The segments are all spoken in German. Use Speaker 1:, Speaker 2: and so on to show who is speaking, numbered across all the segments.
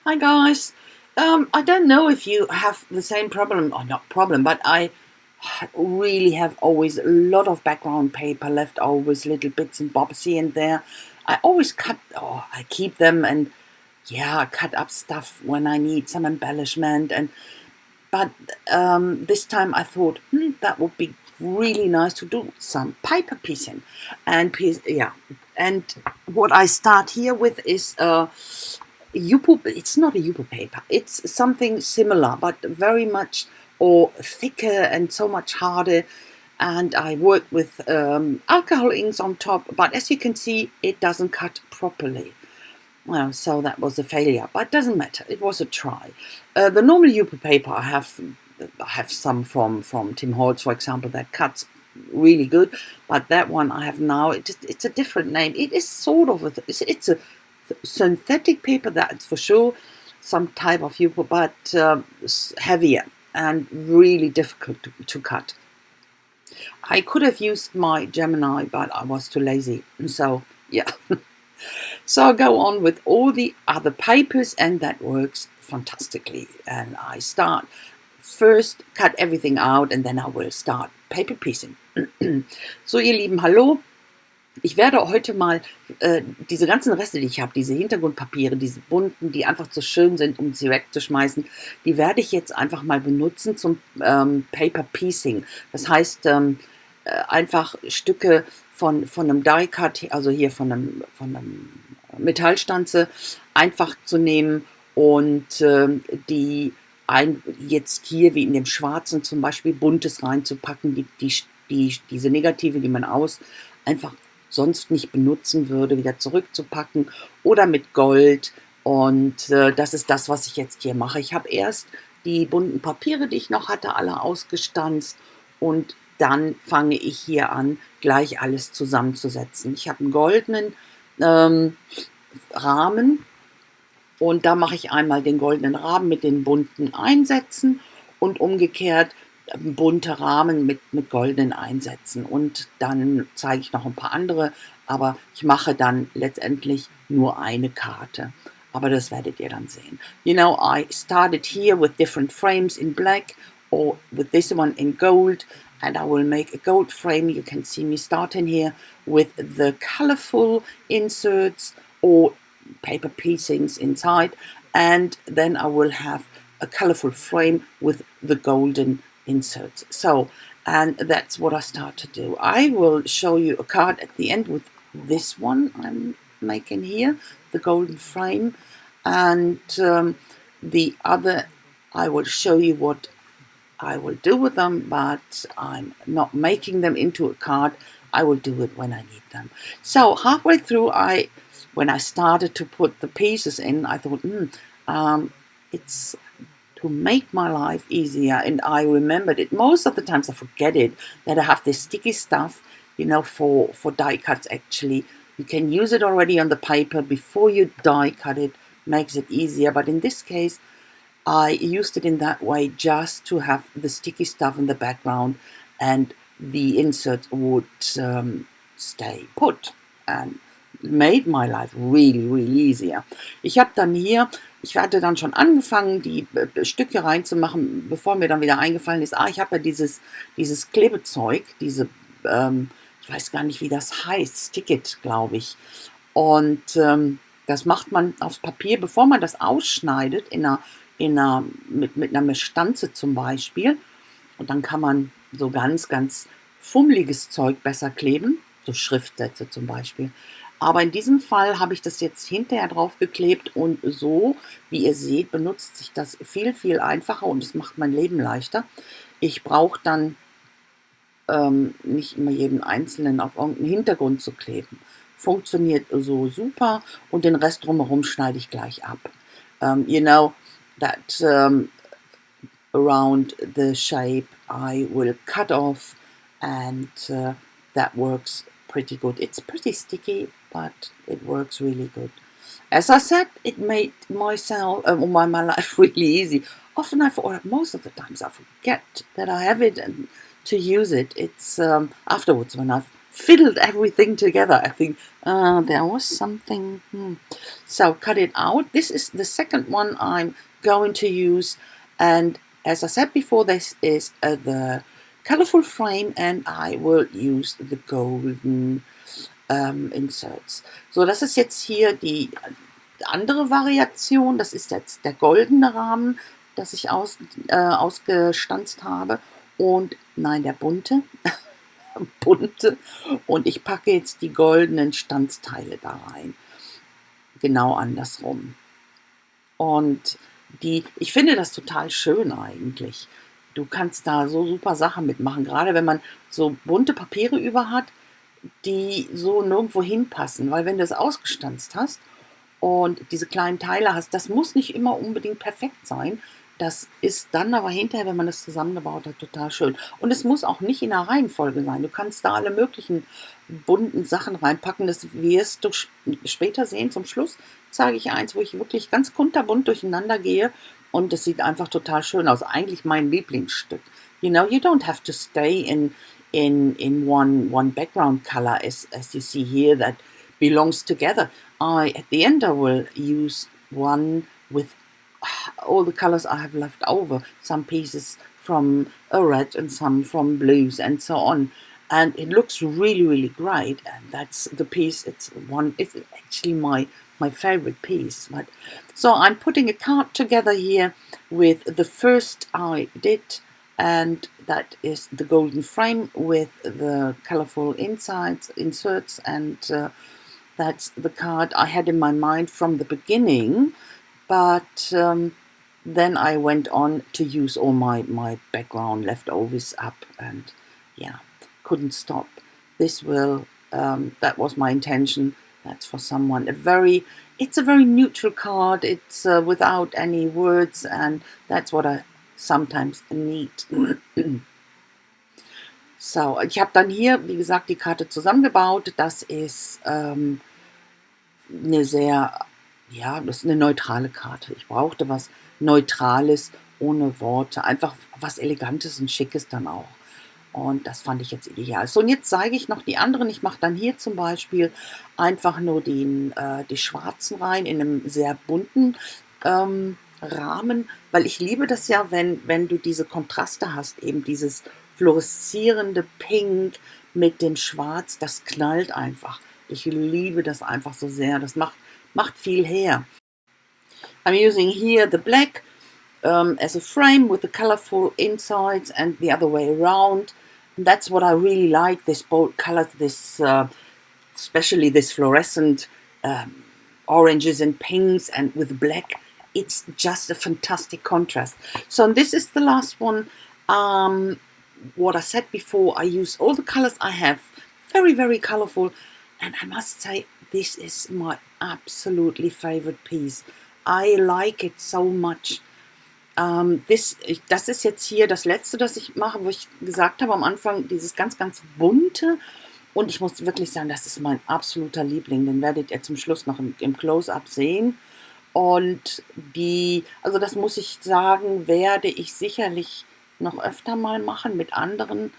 Speaker 1: Hi guys. I don't know if you have the same problem or not problem, but I really have always a lot of background paper left over with little bits and bobs here and there. I always I keep them and yeah, I cut up stuff when I need some embellishment but this time I thought that would be really nice to do some paper piecing yeah. And what I start here with is Yupo. It's not a Yupo paper. It's something similar, but very much or thicker and so much harder. And I work with alcohol inks on top, but as you can see, it doesn't cut properly. Well, so that was a failure, but it doesn't matter. It was a try. The normal Yupo paper I have some from Tim Holtz, for example, that cuts really good. But that one I have now, it's a different name. It is sort of it's a synthetic paper, that's for sure. Some type of Yupo, but heavier and really difficult to cut. I could have used my Gemini, but I was too lazy. So yeah. So I go on with all the other papers and that works fantastically. And I start first, cut everything out and then I will start paper piecing. So ihr Lieben, hallo. Ich werde heute mal diese ganzen Reste, die ich habe, diese Hintergrundpapiere, diese bunten, die einfach zu schön sind, um sie wegzuschmeißen, die werde ich jetzt einfach mal benutzen zum Paper Piecing. Das heißt, einfach Stücke von einem Die Cut, also hier von einem Metallstanze, einfach zu nehmen und die jetzt hier wie in dem Schwarzen zum Beispiel Buntes reinzupacken, diese Negative, die man einfach sonst nicht benutzen würde, wieder zurückzupacken oder mit Gold. Und das ist das, was ich jetzt hier mache. Ich habe erst die bunten Papiere, die ich noch hatte, alle ausgestanzt und dann fange ich hier an, gleich alles zusammenzusetzen. Ich habe einen goldenen Rahmen und da mache ich einmal den goldenen Rahmen mit den bunten Einsätzen und umgekehrt bunte Rahmen mit goldenen Einsätzen. Und dann zeige ich noch ein paar andere, aber ich mache dann letztendlich nur eine Karte. Aber das werdet ihr dann sehen. You know, I started here with different frames in black or with this one in gold, and I will make a gold frame. You can see me starting here with the colorful inserts or paper piecings inside, and then I will have a colorful frame with the golden inserts. So, and that's what I start to do. I will show you a card at the end with this one I'm making here, the golden frame, and the other I will show you what I will do with them, but I'm not making them into a card. I will do it when I need them. So halfway through, when I started to put the pieces in, I thought, it's to make my life easier. And I remembered it. Most of the times I forget it, that I have this sticky stuff, you know, for die cuts actually. You can use it already on the paper before you die cut it, makes it easier. But in this case, I used it in that way just to have the sticky stuff in the background and the insert would stay put and made my life really, really easier. Ich hatte dann schon angefangen, die Stücke reinzumachen, bevor mir dann wieder eingefallen ist, ich habe ja dieses Klebezeug, ich weiß gar nicht, wie das heißt, Stick-It, glaube ich. Und das macht man aufs Papier, bevor man das ausschneidet, mit einer Stanze zum Beispiel. Und dann kann man so ganz, ganz fummeliges Zeug besser kleben, so Schriftsätze zum Beispiel. Aber in diesem Fall habe ich das jetzt hinterher drauf geklebt und so, wie ihr seht, benutzt sich das viel, viel einfacher und es macht mein Leben leichter. Ich brauche dann nicht immer jeden Einzelnen auf irgendeinen Hintergrund zu kleben. Funktioniert so super und den Rest drumherum schneide ich gleich ab. You know that around the shape I will cut off and that works pretty good. It's pretty sticky, but it works really good. As I said, it made my life really easy. Often most of the times I forget that I have it and to use it. It's afterwards when I've fiddled everything together. I think there was something. So cut it out. This is the second one I'm going to use, and as I said before, this is the colorful frame, and I will use the golden Inserts. So, das ist jetzt hier die andere Variation. Das ist jetzt der goldene Rahmen, das ich ausgestanzt habe. Und nein, der bunte. bunte. Und ich packe jetzt die goldenen Stanzteile da rein. Genau andersrum. Und ich finde das total schön eigentlich. Du kannst da so super Sachen mitmachen, gerade wenn man so bunte Papiere über hat, die so nirgendwo hinpassen, weil wenn du es ausgestanzt hast und diese kleinen Teile hast, das muss nicht immer unbedingt perfekt sein. Das ist dann aber hinterher, wenn man das zusammengebaut hat, total schön. Und es muss auch nicht in der Reihenfolge sein. Du kannst da alle möglichen bunten Sachen reinpacken. Das wirst du später sehen. Zum Schluss zeige ich eins, wo ich wirklich ganz kunterbunt durcheinander gehe. Und es sieht einfach total schön aus. Eigentlich mein Lieblingsstück. You know, you don't have to stay in one background color as you see here that belongs together. At the end I will use one with all the colors I have left over. Some pieces from a red and some from blues and so on. And it looks really, really great. And that's the piece. It's actually my favorite piece. But so I'm putting a card together here with the first I did, and that is the golden frame with the colorful inserts, and that's the card I had in my mind from the beginning. But then I went on to use all my background leftovers up, and yeah, couldn't stop. That was my intention. That's for someone. It's a very neutral card. It's without any words, and that's what I sometimes need. So, ich habe dann hier, wie gesagt, die Karte zusammengebaut. Das ist das ist eine neutrale Karte. Ich brauchte was Neutrales, ohne Worte. Einfach was Elegantes und Schickes dann auch. Und das fand ich jetzt ideal. So, und jetzt zeige ich noch die anderen. Ich mache dann hier zum Beispiel einfach nur die schwarzen rein in einem sehr bunten Rahmen, weil ich liebe das ja, wenn du diese Kontraste hast, eben dieses fluoreszierende Pink mit dem Schwarz, das knallt einfach. Ich liebe das einfach so sehr. Das macht viel her. I'm using here the black as a frame with the colorful insides and the other way around. And that's what I really like, this bold colors, especially this fluorescent oranges and pinks, and with black. It's just a fantastic contrast. So this is the last one. What I said before, I use all the colors I have, very, very colorful. And I must say, this is my absolutely favorite piece. I like it so much. Das ist jetzt hier das letzte, das ich mache, wo ich gesagt habe am Anfang, dieses ganz, ganz bunte. Und ich muss wirklich sagen, das ist mein absoluter Liebling. Den werdet ihr zum Schluss noch im Close-Up sehen. Und also das muss ich sagen, werde ich sicherlich noch öfter mal machen mit anderen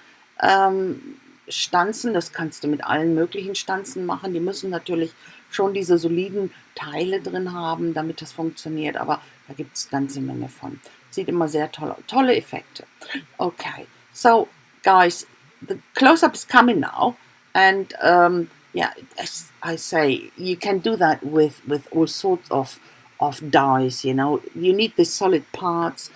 Speaker 1: Stanzen. Das kannst du mit allen möglichen Stanzen machen. Die müssen natürlich schon diese soliden Teile drin haben, damit das funktioniert. Aber da gibt es eine ganze Menge von. Sieht immer sehr tolle Effekte. Okay, so guys, the close-up is coming now. And as I say, you can do that with all sorts of dies, you know. You need the solid parts.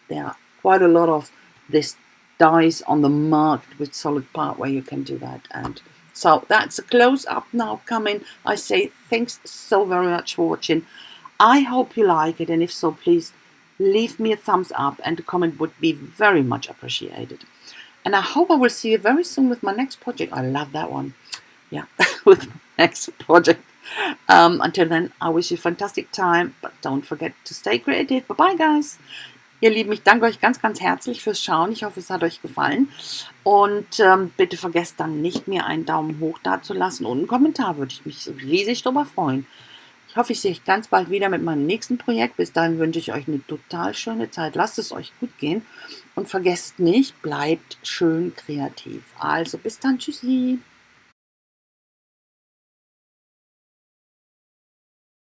Speaker 1: There are quite a lot of this dies on the market with solid part where you can do that. And so that's a close-up now coming. I say thanks so very much for watching. I hope you like it, and if so, please leave me a thumbs up, and a comment would be very much appreciated. And I hope I will see you very soon with my next project. I love that one. Yeah, with my next project. Until then, I wish you a fantastic time, but don't forget to stay creative. Bye-bye, guys. Ihr Lieben, ich danke euch ganz, ganz herzlich fürs Schauen. Ich hoffe, es hat euch gefallen. Und bitte vergesst dann nicht, mir einen Daumen hoch dazulassen und einen Kommentar. Würde ich mich riesig darüber freuen. Ich hoffe, ich sehe euch ganz bald wieder mit meinem nächsten Projekt. Bis dahin wünsche ich euch eine total schöne Zeit. Lasst es euch gut gehen. Und vergesst nicht, bleibt schön kreativ. Also bis dann, tschüssi.